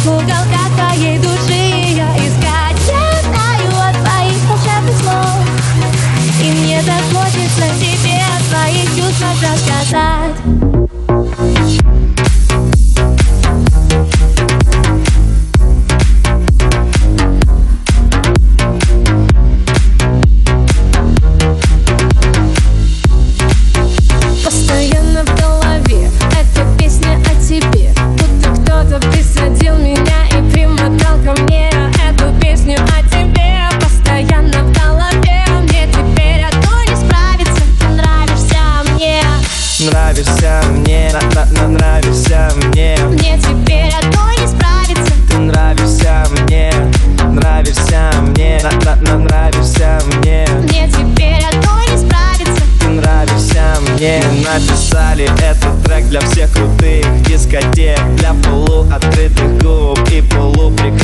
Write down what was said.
в уголках твоей души я искать. Я знаю от твоих волшебных слов, и мне так хочется тебе о своих чувствах рассказать. Постоянно в голове эта песня о тебе, будто кто-то присадил меня и примотал ко мне эту песню о тебе. Постоянно в голове, мне теперь одной не справиться. Ты нравишься мне, нравишься мне, нравишься мне. Мне теперь одной не справиться. Ты нравишься мне, нравишься мне, нравишься мне. Мне теперь одной не справиться. Ты нравишься мне. Мы написали этот трек для всех крутых дискотек, для полуоткрытых губ и полуприкрытых